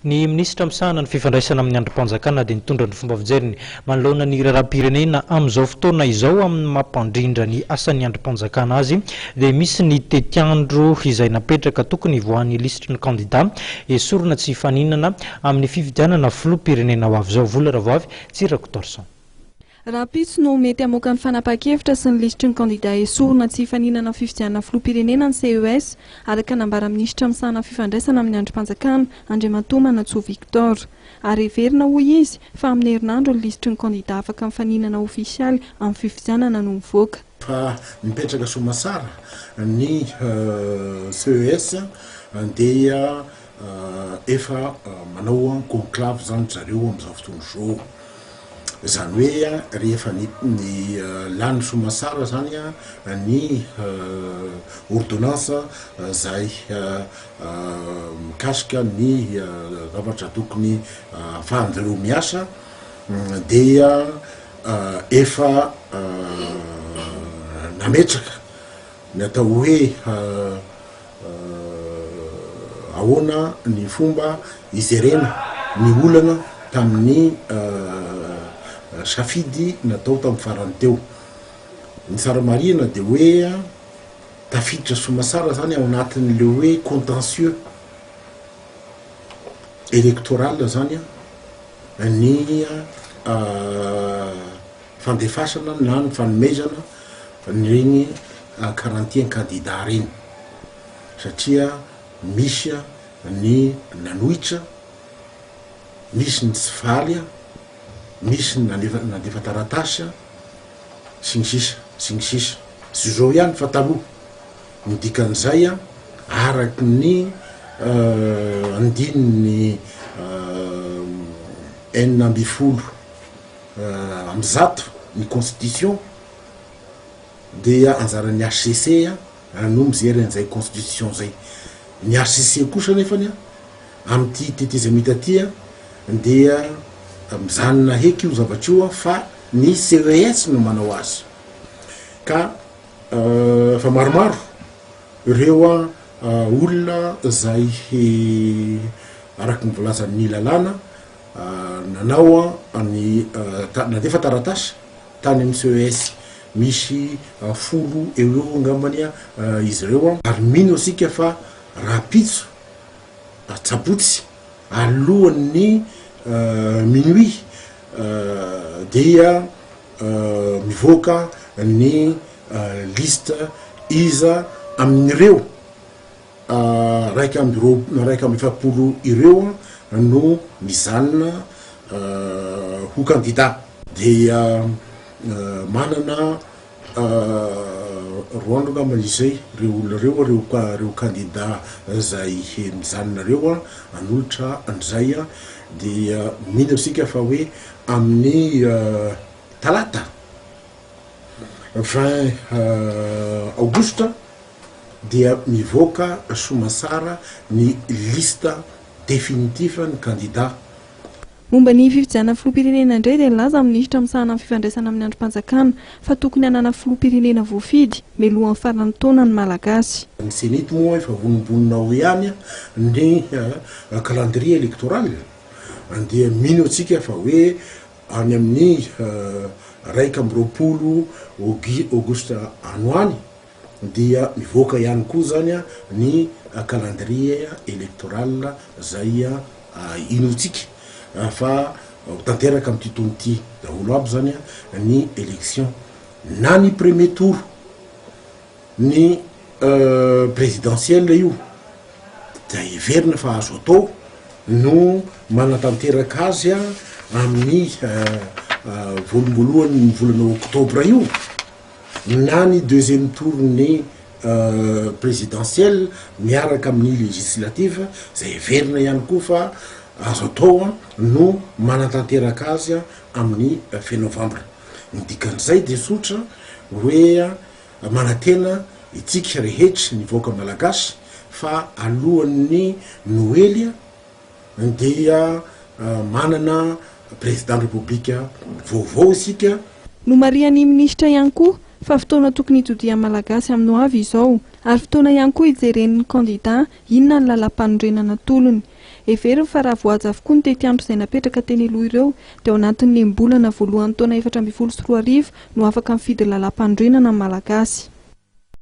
Ny ministra misahana ny fifandraisana amin'ny androm-panjakana dia nitondra ny fomba fijeriny manoloana ny raharaham-pirenena amin'izao fotoana izao amin'ny mampandrindra ny asan'ny androm-panjakana azy dia misy ny tetiandro izay napetraka tokony voan'ny lisitry ny kandida esorina tsy hifaninana amin'ny fifidianana filoham-pirenena ho avy izao. Vola Ravoavy, Tsirako Torson. Raha pitso no mety hamoaka ny fanapa-kevitra sy ny lisitry ny kandida esorina tsy hifaninana fifidianana filoham-pirenena ny CES araka nambara minisitra misahana fifandraisana amin'ny androm-panjakana Andriamatoa Manatsoa Victor. Ary heverina hoy izy fa amin'ny herinandro ny lisitry ny kandida afaka mifaninana ofisialy amin'ny fifidianana no mivoaka. Fa mipetraka soamasara ny CES dia efa manao conclave zany zareo amin'izao fotoana izao. Zany hoe rehefa ny lany soamasara zany ny ordonnance zay mikasika ny zavatra tokony ahafahanjareo miasa dia efa nametraka ny atao hoe ahoana ny fomba izerena ny olana tamin'ny safidy natao tamin'ny farany teo. Ny tsara marina dia hoe tafiditra soamasara zany ao anatin'le hoe contentieux électoral zany ny fandefasana na ny fanomezana nyreny quarantième candidat reny satria misy ny nanohitra, misy ny tsy faly, misy nandefa taratasy sy ny sisa sy zao ihany fa taloha ny dikan'izay araky ny andininy enina amby folo amby zato ny constitution dia anjaran'ny HCC no mijery an'izay constitution zay. Ny HCC kosa nefany amin'ity tetezamita ty dia mijanona heky io zavatra io fa ny CES no manao azy ka fa maromaro ireo olona zay araky ny volazan'ny lalàna nanao ny nandefa taratasy tany amin'ny CES misy folo eo angambany izy ireo ary mino asika fa raha pitso tsabotsy alohan'ny minuit dia mivoaka ny liste iza amin'ireo raika amby efapolo ireo no mijanona ho candidat dia manana roandro ngamba izay reo candidat zay mijanonareo anolotra an'izay dia mino asika fa hoe amin'ny talata 20 aogostra dia mivoaka soamasara ny lista définitif ny candidat. Momba ny fifidianana filoham-pirenena indray dia laza ministra misahana amin'ny fifandraisana amin'ny androm-panjakana fa tokony hanana filoham-pirenena voafidy mialohan'ny faran'ny taona ny malagasy. Ny senety moa efa vonombonina ho ihany ny calendrier électoral dia mino atsika fa hoe any amin'ny raika amby roapolo aogostra anoany dia mivoaka ihany koa zany ny calendrier électoral zay inotsika fa tanteraka amin'ity taona ity daholo aby zany ny élection na ny premier tour ny présidentielle io da heverina fa azo atao no manatanteraka azy amin'ny voalohan'ny volana oktobra io na ny deuxième tour ny présidentielle miaraka amin'ny législative zay heverina ihany koa fa azo atao no manatanteraka azy amin'ny fin novembre. Ny dikan'izay dia sotra hoe manantena itsika rehetra ny voaka malagasy fa alohan'ny noely dia manana président république vaovao isika. No marian'ny ministra ihany koa fa fotoana tokony hijodian'ny malagasy amin'ny ho avy izao ary fotoana ihany koa hijeren'ny kandida inona ny lalam-panorenana tolony. Everiny fa raha voaja avokoa ny tetiandro izay napetraka teny aloha ireo dia ao anatin'ny bolana voalohan'ny taona 2024 no afaka mifidy lalam-panorenana malagasy.